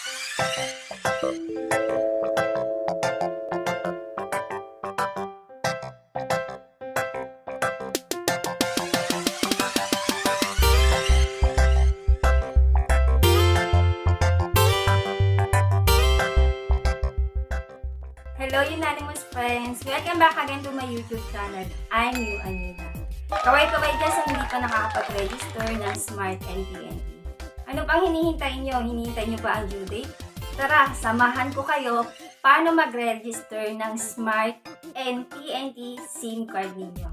Hello, Euanimous Friends! Welcome back again to my YouTube channel. I'm Euanne Hyuna. Kaway-kaway dyan sa hindi pa nakakapag-register ng Smart and TNT. Ano pang hinihintay nyo? Hinihintay nyo ba ang due date? Tara, samahan ko kayo paano mag-register ng Smart and TNT SIM card ninyo.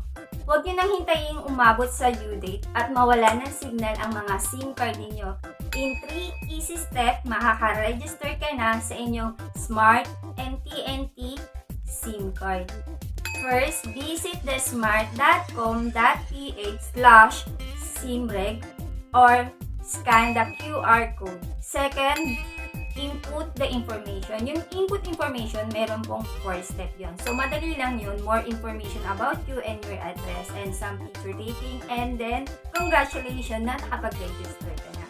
Huwag nyo nang hintayin umabot sa due date at mawala ng signal ang mga SIM card ninyo. In 3 easy step, makaka-register ka na sa inyong Smart and TNT SIM card. First, visit the smart.com.ph/simreg or scan the QR code. Second, input the information. Yung input information, meron pong 4 step yon. So, madali lang yun. More information about you and your address and some picture taking. And then, congratulations na nakapag-register ka na.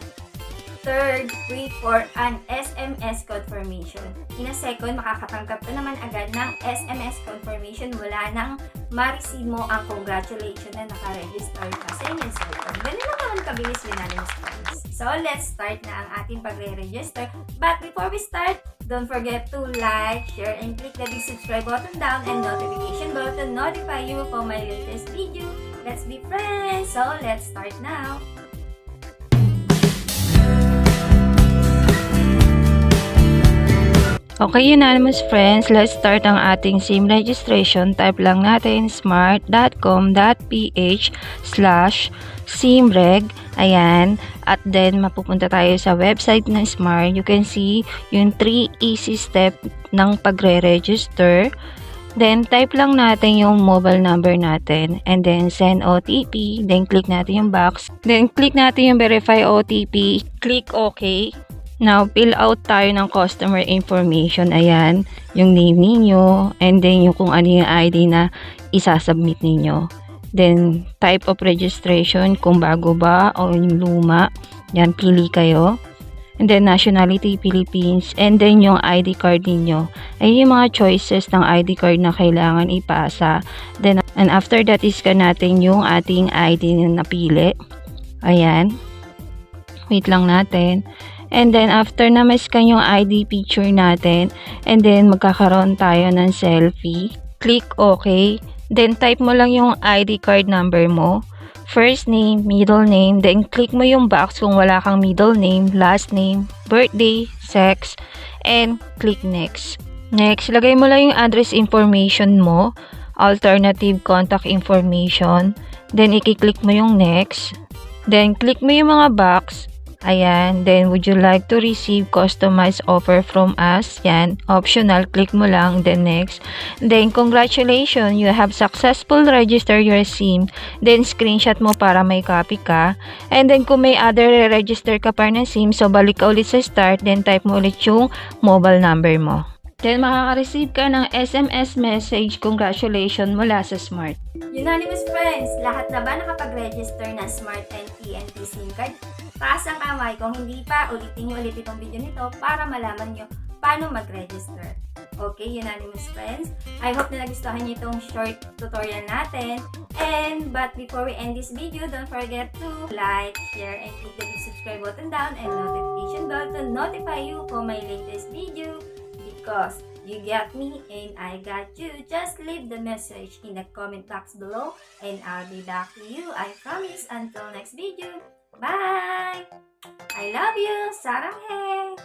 Third, wait for an SMS confirmation. In a second, makakatanggap ka naman agad ng SMS confirmation mula nang ma-receive mo ang congratulations na nakaregister ka sa inyong cellphone. Ganun lang naman kabilis Euanimous Friends. So, let's start na ang ating pagre-register. But before we start, don't forget to like, share, and click the big subscribe button down and notification bell to notify you for my latest video. Let's be friends! So, let's start now! Okay, Euanimous Friends, let's start ang ating SIM registration. Type lang natin smart.com.ph/simreg. Ayan. At then, mapupunta tayo sa website ng Smart. You can see yung 3 easy step ng pagre-register. Then, type lang natin yung mobile number natin. And then, send OTP. Then, click natin yung box. Then, click natin yung verify OTP. Click OK. Now, fill out tayo ng customer information. Ayan, yung name ninyo, and then yung kung ano yung ID na isasubmit ninyo. Then, type of registration, kung bago ba o yung luma. Yan, pili kayo. And then, nationality, Philippines. And then, yung ID card ninyo. Ayun yung mga choices ng ID card na kailangan ipasa. Then, and after that, iscan natin yung ating ID na napili. Ayan. Wait lang natin. And then, after na ma-scan yung ID picture natin, and then, magkakaroon tayo ng selfie. Click OK. Then, type mo lang yung ID card number mo. First name, middle name. Then, click mo yung box kung wala kang middle name, last name, birthday, sex, and click next. Next, lagay mo lang yung address information mo, alternative contact information. Then, i-click mo yung next. Then, click mo yung mga box. Ayan, then would you like to receive customized offer from us? Yan, optional, click mo lang, then next. Then congratulations, you have successful registered your SIM. Then screenshot mo para may copy ka. And then kung may other register ka pa ng SIM, so balik ka ulit sa start, then type mo ulit yung mobile number mo. Then makaka-receive ka ng SMS message, congratulations mula sa Smart. Euanimous Friends, lahat na ba nakapag-register ng Smart and TNT SIM card? Taas ang kamay. Kung hindi pa, ulitin nyo ulit itong video nito para malaman nyo paano mag-register. Okay, Euanimous Friends? I hope na nagustuhan nyo itong short tutorial natin. But before we end this video, don't forget to like, share, and click the subscribe button down and notification bell to notify you for my latest video. Because you got me and I got you. Just leave the message in the comment box below and I'll be back to you. I promise. Until next video. Bye! I love you! Sarang hey!